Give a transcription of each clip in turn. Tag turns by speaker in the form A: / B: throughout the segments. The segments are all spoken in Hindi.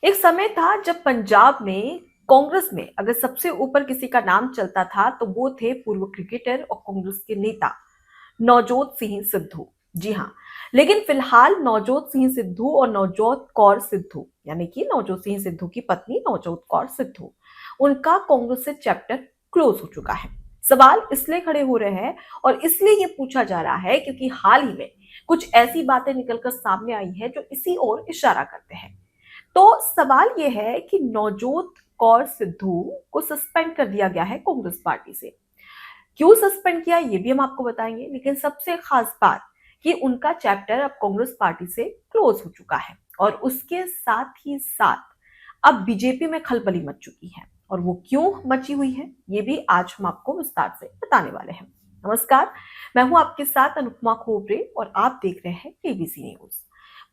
A: एक समय था जब पंजाब में कांग्रेस में अगर सबसे ऊपर किसी का नाम चलता था तो वो थे पूर्व क्रिकेटर और कांग्रेस के नेता नवजोत सिंह सिद्धू। जी हाँ। लेकिन फिलहाल नवजोत सिंह सिद्धू और नवजोत कौर सिद्धू यानी कि नवजोत सिंह सिद्धू की पत्नी नवजोत कौर सिद्धू, उनका कांग्रेस से चैप्टर क्लोज हो चुका है। सवाल इसलिए खड़े हो रहे हैं और इसलिए ये पूछा जा रहा है क्योंकि हाल ही में कुछ ऐसी बातें निकलकर सामने आई है जो इसी ओर इशारा करते हैं। तो सवाल यह है कि नवजोत कौर सिद्धू को सस्पेंड कर दिया गया है कांग्रेस पार्टी से। क्यों सस्पेंड किया ये भी हम आपको बताएंगे, लेकिन सबसे खास बात कि उनका चैप्टर अब कांग्रेस पार्टी से क्लोज हो चुका है और उसके साथ ही साथ अब बीजेपी में खलबली मच चुकी है। और वो क्यों मची हुई है ये भी आज हम आपको विस्तार से बताने वाले हैं। नमस्कार, मैं हूं आपके साथ अनुपमा खोबरे और आप देख रहे हैं केबीसी न्यूज।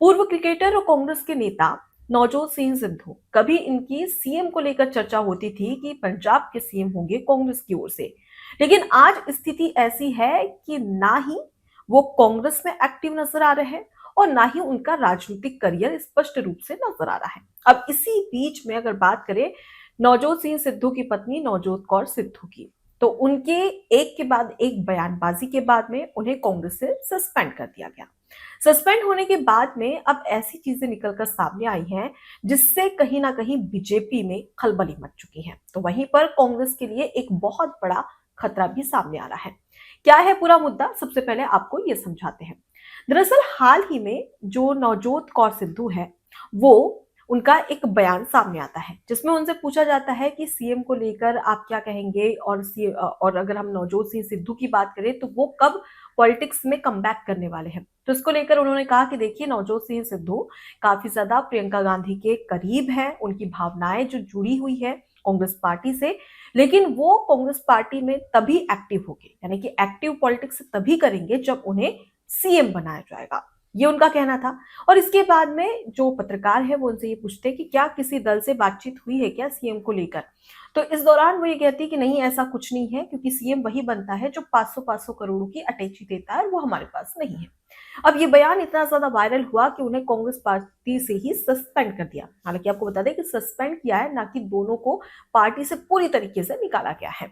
A: पूर्व क्रिकेटर और कांग्रेस के नेता नवजोत सिंह सिद्धू, कभी इनकी सीएम को लेकर चर्चा होती थी कि पंजाब के सीएम होंगे कांग्रेस की ओर से। लेकिन आज स्थिति ऐसी है कि ना ही वो कांग्रेस में एक्टिव नजर आ रहे हैं और ना ही उनका राजनीतिक करियर स्पष्ट रूप से नजर आ रहा है। अब इसी बीच में अगर बात करें नवजोत सिंह सिद्धू की पत्नी नवजोत कौर सिद्धू की, तो उनके एक के बाद एक बयानबाजी के बाद में उन्हें कांग्रेस से सस्पेंड कर दिया गया। सस्पेंड होने के बाद में अब ऐसी चीजें निकलकर सामने आई हैं जिससे कहीं ना कहीं बीजेपी में खलबली मच चुकी है। तो वहीं पर कांग्रेस के लिए एक बहुत बड़ा खतरा भी सामने आ रहा है। क्या है पूरा मुद्दा, सबसे पहले आपको ये समझाते हैं। दरअसल हाल ही में जो नवजोत कौर सिद्धू है, वो उनका एक बयान सामने आता है जिसमें उनसे पूछा जाता है कि सीएम को लेकर आप क्या कहेंगे, और अगर हम नवजोत सिंह सिद्धू की बात करें तो वो कब पॉलिटिक्स में कमबैक करने वाले हैं। तो इसको लेकर उन्होंने कहा कि देखिए, नवजोत सिंह सिद्धू काफी ज्यादा प्रियंका गांधी के करीब है, उनकी भावनाएं जो जुड़ी हुई है कांग्रेस पार्टी से, लेकिन वो कांग्रेस पार्टी में तभी एक्टिव होंगे, यानी कि एक्टिव पॉलिटिक्स तभी करेंगे जब उन्हें सीएम बनाया जाएगा। ये उनका कहना था। और इसके बाद में जो पत्रकार है वो उनसे ये पूछते हैं कि क्या किसी दल से बातचीत हुई है क्या सीएम को लेकर। तो इस दौरान वो ये कहती है कि नहीं, ऐसा कुछ नहीं है, क्योंकि सीएम वही बनता है जो 500 करोड़ों की अटैची देता है और वो हमारे पास नहीं है। अब ये बयान इतना ज्यादा वायरल हुआ कि उन्हें कांग्रेस पार्टी से ही सस्पेंड कर दिया। हालांकि आपको बता दें कि सस्पेंड किया है, ना कि दोनों को पार्टी से पूरी तरीके से निकाला गया है।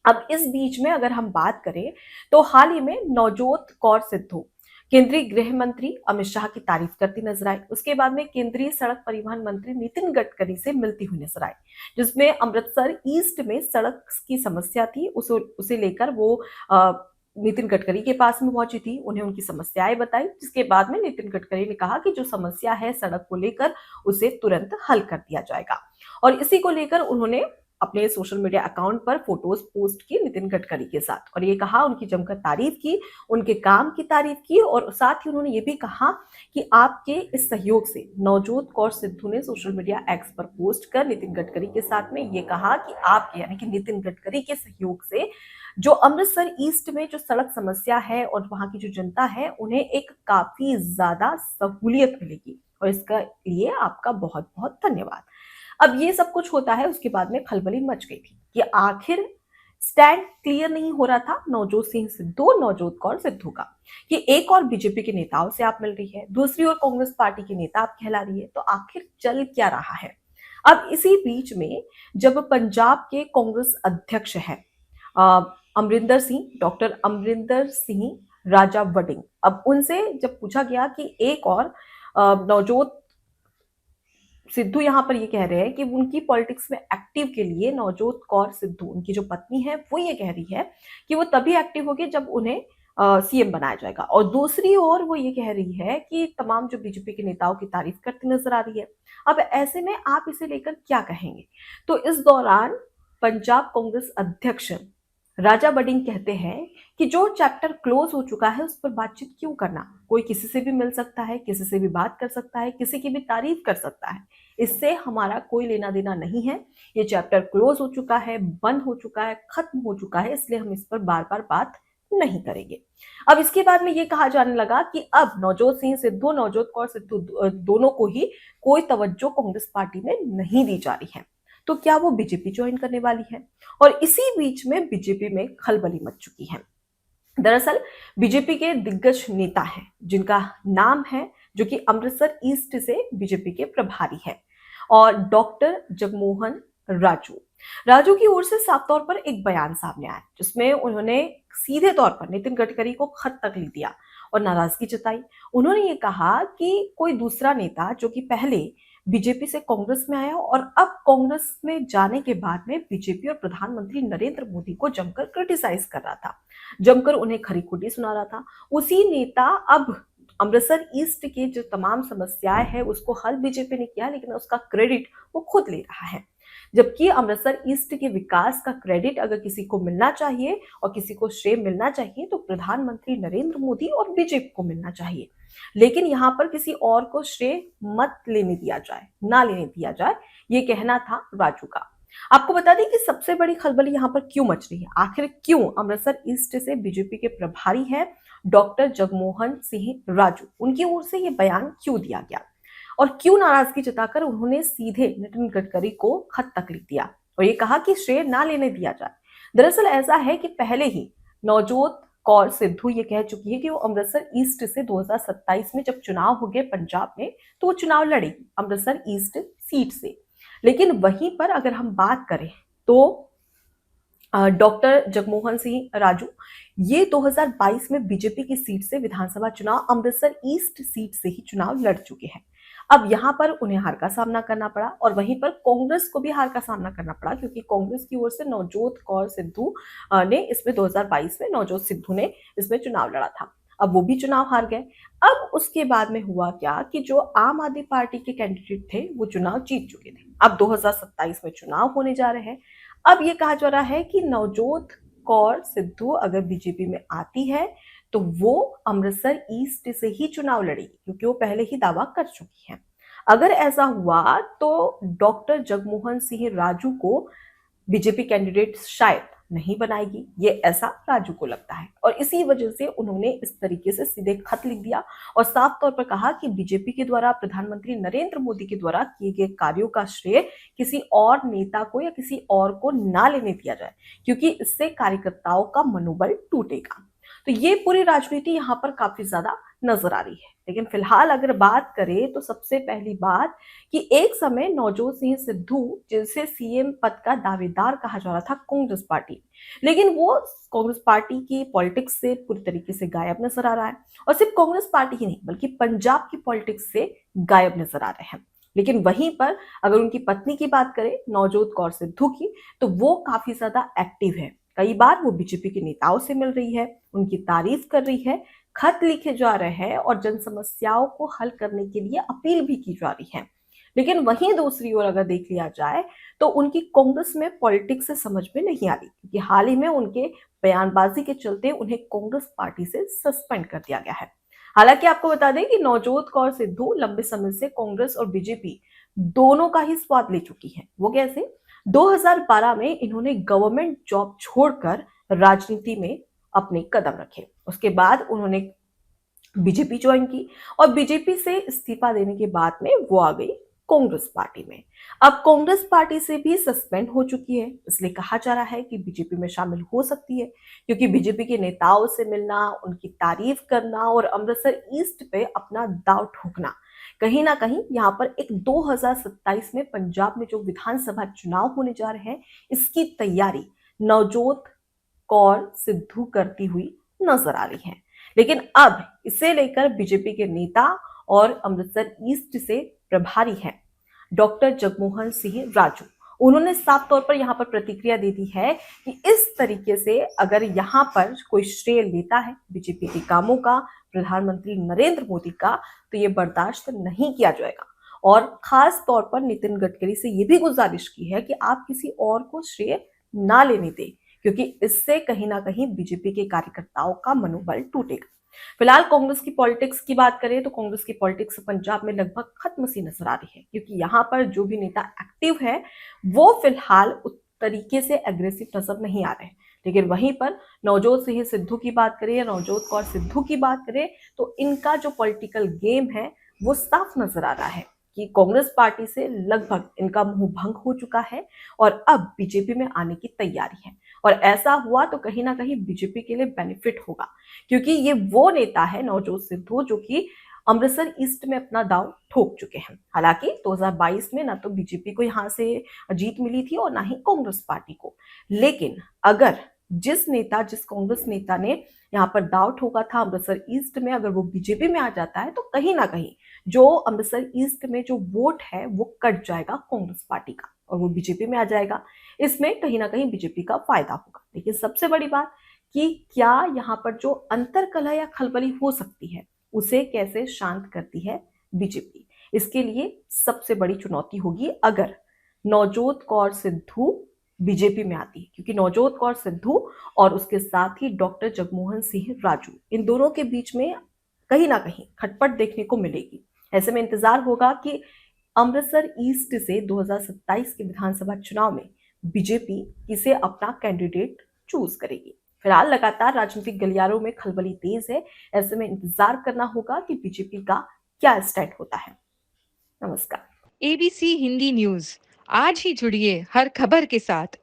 A: अब इस बीच में अगर हम बात करें तो हाल ही में नवजोत कौर सिद्धू केंद्रीय गृह मंत्री अमित शाह की तारीफ करती नजर आई। उसके बाद में केंद्रीय सड़क परिवहन मंत्री नितिन गडकरी से मिलती हुई नजर आई, जिसमें अमृतसर ईस्ट में सड़क की समस्या थी, उसे लेकर वो नितिन गडकरी के पास में पहुंची थी, उन्हें उनकी समस्याएं बताई। जिसके बाद में नितिन गडकरी ने कहा कि जो समस्या है सड़क को लेकर उसे तुरंत हल कर दिया जाएगा। और इसी को लेकर उन्होंने अपने सोशल मीडिया अकाउंट पर फोटोज पोस्ट की नितिन गडकरी के साथ, और ये कहा, उनकी जमकर तारीफ की, उनके काम की तारीफ की, और साथ ही उन्होंने ये भी कहा कि आपके इस सहयोग से नवजोत कौर सिद्धू ने सोशल मीडिया एक्स पर पोस्ट कर नितिन गडकरी के साथ में ये कहा कि आपके यानी कि नितिन गडकरी के सहयोग से जो अमृतसर ईस्ट में जो सड़क समस्या है और वहां की जो जनता है उन्हें एक काफी ज्यादा सहूलियत मिलेगी, और इसका लिए आपका बहुत बहुत धन्यवाद। अब ये सब कुछ होता है, उसके बाद में खलबली मच गई थी कि आखिर स्टैंड क्लियर नहीं हो रहा था नवजोत सिंह सिद्धू, नवजोत कौर सिद्धू का, कि एक और बीजेपी के नेताओं से आप मिल रही है, दूसरी ओर कांग्रेस पार्टी के नेता आप कहला रही है, तो आखिर चल क्या रहा है। अब इसी बीच में जब पंजाब के कांग्रेस अध्यक्ष है अमरिंदर सिंह, डॉक्टर अमरिंदर सिंह राजा वडिंग, अब उनसे जब पूछा गया कि एक और नवजोत सिद्धू यहाँ पर ये कह रहे हैं कि उनकी पॉलिटिक्स में एक्टिव के लिए नवजोत कौर सिद्धू, उनकी जो पत्नी है, वो ये कह रही है कि वो तभी एक्टिव होगी जब उन्हें सीएम बनाया जाएगा, और दूसरी ओर वो ये कह रही है कि तमाम जो बीजेपी के नेताओं की तारीफ करती नजर आ रही है। अब ऐसे में आप इसे लेकर क्या कहेंगे। तो इस दौरान पंजाब कांग्रेस अध्यक्ष राजा बडिंग कहते हैं कि जो चैप्टर क्लोज हो चुका है उस पर बातचीत क्यों करना, कोई किसी से भी मिल सकता है, किसी से भी बात कर सकता है, किसी की भी तारीफ कर सकता है, इससे हमारा कोई लेना देना नहीं है। ये चैप्टर क्लोज हो चुका है, बंद हो चुका है, खत्म हो चुका है, इसलिए हम इस पर बार बार बात नहीं करेंगे। अब इसके बाद में ये कहा जाने लगा कि अब नवजोत सिंह सिद्धू, नवजोत कौर सिद्धू दोनों को ही कोई तवज्जो कांग्रेस पार्टी में नहीं दी जा रही है, तो क्या वो बीजेपी ज्वाइन करने वाली है। और इसी बीच में बीजेपी में खलबली मच चुकी है। दरअसल बीजेपी के दिग्गज नेता हैं जिनका नाम है, जो कि अमृतसर ईस्ट से बीजेपी के प्रभारी है, और डॉक्टर जगमोहन राजू। राजू की ओर से साफ तौर पर एक बयान सामने आया जिसमें उन्होंने सीधे तौर पर नितिन गडकरी को खत तक लिख दिया और नाराजगी जताई। उन्होंने ये कहा कि कोई दूसरा नेता जो कि पहले बीजेपी से कांग्रेस में आया और अब कांग्रेस में जाने के बाद में बीजेपी और प्रधानमंत्री नरेंद्र मोदी को जमकर क्रिटिसाइज कर रहा था, जमकर उन्हें खरी खोटी सुना रहा था। उसी नेता अब अमृतसर ईस्ट की जो तमाम समस्याएं हैं उसको हल बीजेपी ने किया, लेकिन उसका क्रेडिट वो खुद ले रहा है। जबकि अमृतसर ईस्ट के विकास का क्रेडिट अगर किसी को मिलना चाहिए और किसी को श्रेय मिलना चाहिए तो प्रधानमंत्री नरेंद्र मोदी और बीजेपी को मिलना चाहिए। लेकिन यहाँ पर किसी और को श्रेय मत लेने दिया जाए, ना लेने दिया जाए, ये कहना था राजू का। आपको बता दें कि सबसे बड़ी खलबली यहाँ पर क्यों मच रही है, आखिर क्यों अमृतसर ईस्ट से बीजेपी के प्रभारी है डॉक्टर जगमोहन सिंह राजू, उनकी ओर से ये बयान क्यों दिया गया और क्यों नाराजगी जताकर उन्होंने सीधे नितिन गडकरी को खत तक लिख दिया और ये कहा कि श्रेय ना लेने दिया जाए। दरअसल ऐसा है कि पहले ही नवजोत कौर सिद्धू ये कह चुकी है कि वो अमृतसर ईस्ट से 2027 में जब चुनाव हो गए पंजाब में तो वो चुनाव लड़ेगी अमृतसर ईस्ट सीट से। लेकिन वहीं पर अगर हम बात करें तो डॉक्टर जगमोहन सिंह राजू ये 2022 में बीजेपी की सीट से विधानसभा चुनाव अमृतसर ईस्ट सीट से ही चुनाव लड़ चुके हैं। अब यहाँ पर उन्हें हार का सामना करना पड़ा और वहीं पर कांग्रेस को भी हार का सामना करना पड़ा क्योंकि कांग्रेस की ओर से नवजोत कौर सिद्धू ने इसमें 2022 में नवजोत सिद्धू ने इसमें चुनाव लड़ा था। अब वो भी चुनाव हार गए। अब उसके बाद में हुआ क्या कि जो आम आदमी पार्टी के कैंडिडेट थे वो चुनाव जीत चुके थे। अब 2027 में चुनाव होने जा रहे हैं। अब ये कहा जा रहा है कि नवजोत कौर सिद्धू अगर बीजेपी में आती है तो वो अमृतसर ईस्ट से ही चुनाव लड़ेगी क्योंकि वो पहले ही दावा कर चुकी हैं। अगर ऐसा हुआ तो डॉक्टर जगमोहन सिंह राजू को बीजेपी कैंडिडेट शायद नहीं बनाएगी, ये ऐसा राजू को लगता है और इसी वजह से उन्होंने इस तरीके से सीधे खत लिख दिया और साफ तौर पर कहा कि बीजेपी के द्वारा प्रधानमंत्री नरेंद्र मोदी के द्वारा किए गए कार्यों का श्रेय किसी और नेता को या किसी और को ना लेने दिया जाए क्योंकि इससे कार्यकर्ताओं का मनोबल टूटेगा। तो ये पूरी राजनीति यहाँ पर काफी ज्यादा नजर आ रही है। लेकिन फिलहाल अगर बात करें तो सबसे पहली बात कि एक समय नवजोत सिंह सिद्धू जिसे सीएम पद का दावेदार कहा जा रहा था कांग्रेस पार्टी, लेकिन वो कांग्रेस पार्टी की पॉलिटिक्स से पूरी तरीके से गायब नजर आ रहा है और सिर्फ कांग्रेस पार्टी ही नहीं बल्कि पंजाब की पॉलिटिक्स से गायब नजर आ रहे हैं। लेकिन वहीं पर अगर उनकी पत्नी की बात करें नवजोत कौर सिद्धू की तो वो काफी ज्यादा एक्टिव है। कई बार वो बीजेपी के नेताओं से मिल रही है, उनकी तारीफ कर रही है, खत लिखे जा रहे हैं और जन समस्याओं को हल करने के लिए अपील भी की जा रही है। लेकिन वहीं दूसरी ओर अगर देख लिया जाए तो उनकी कांग्रेस में पॉलिटिक्स से समझ में नहीं आ रही क्योंकि हाल ही में उनके बयानबाजी के चलते उन्हें कांग्रेस पार्टी से सस्पेंड कर दिया गया है। हालांकि आपको बता दें कि नवजोत कौर सिद्धू लंबे समय से कांग्रेस और बीजेपी दोनों का ही स्वाद ले चुकी है। वो कैसे? 2012 में इन्होंने गवर्नमेंट जॉब छोड़कर राजनीति में अपने कदम रखे। उसके बाद उन्होंने बीजेपी ज्वाइन की और बीजेपी से इस्तीफा देने के बाद में वो आ गई कांग्रेस पार्टी में। अब कांग्रेस पार्टी से भी सस्पेंड हो चुकी है, इसलिए कहा जा रहा है कि बीजेपी में शामिल हो सकती है क्योंकि बीजेपी के नेताओं से मिलना, उनकी तारीफ करना और अमृतसर ईस्ट पे अपना दांव ठोकना कहीं ना कहीं यहाँ पर एक 2027 में पंजाब में जो विधानसभा चुनाव होने जा रहे हैं इसकी तैयारी नवजोत कौर सिद्धू करती हुई नजर आ रही है। लेकिन अब इसे लेकर बीजेपी के नेता और अमृतसर ईस्ट से प्रभारी हैं डॉक्टर जगमोहन सिंह राजू, उन्होंने साफ तौर पर यहाँ पर प्रतिक्रिया दे दी है कि इस तरीके से अगर यहाँ पर कोई श्रेय लेता है बीजेपी के कामों का, प्रधानमंत्री नरेंद्र मोदी का, तो ये बर्दाश्त नहीं किया जाएगा। और खास तौर पर नितिन गडकरी से ये भी गुजारिश की है कि आप किसी और को श्रेय ना लेने दें क्योंकि इससे कहीं ना कहीं बीजेपी के कार्यकर्ताओं का मनोबल टूटेगा। फिलहाल कांग्रेस की पॉलिटिक्स की बात करें तो कांग्रेस की पॉलिटिक्स पंजाब में लगभग खत्म सी नजर आ रही है क्योंकि यहाँ पर जो भी नेता एक्टिव है वो फिलहाल उस तरीके से एग्रेसिव नजर नहीं आ रहे। लेकिन वहीं पर नवजोत सिंह सिद्धू की बात करें या नवजोत कौर सिद्धू की बात करें तो इनका जो पॉलिटिकल गेम है वो साफ नजर आ रहा है कि कांग्रेस पार्टी से लगभग इनका मुंह भंग हो चुका है और अब बीजेपी में आने की तैयारी है। और ऐसा हुआ तो कहीं ना कहीं बीजेपी के लिए बेनिफिट होगा क्योंकि ये वो नेता है नवजोत सिद्धू जो कि अमृतसर ईस्ट में अपना दांव ठोक चुके हैं। हालांकि 2022 में ना तो बीजेपी को यहां से जीत मिली थी और ना ही कांग्रेस पार्टी को, लेकिन अगर जिस कांग्रेस नेता ने यहाँ पर दाव ठोका था अमृतसर ईस्ट में, अगर वो बीजेपी में आ जाता है तो कहीं ना कहीं जो अमृतसर ईस्ट में जो वोट है वो कट जाएगा कांग्रेस पार्टी का और वो बीजेपी में आ जाएगा। इसमें कहीं ना कहीं बीजेपी का फायदा होगा। लेकिन सबसे बड़ी बात कि क्या यहाँ पर जो अंतरकलह या खलबली हो सकती है उसे कैसे शांत करती है बीजेपी। इसके लिए सबसे बड़ी चुनौती होगी अगर नवजोत कौर सिद्धू बीजेपी में आती है, क्योंकि नवजोत कौर सिद्धू और उसके साथ ही डॉक्टर जगमोहन सिंह राजू, इन दोनों के बीच में कहीं ना कहीं खटपट देखने को मिलेगी। ऐसे में इंतजार होगा कि अमृतसर ईस्ट से 2027 के विधानसभा चुनाव में बीजेपी किसे अपना कैंडिडेट चूज करेगी। फिलहाल लगातार राजनीतिक गलियारों में खलबली तेज है। ऐसे में इंतजार करना होगा कि बीजेपी का क्या स्टैंड होता है। नमस्कार।
B: एबीसी हिंदी न्यूज, आज ही जुड़िए हर खबर के साथ।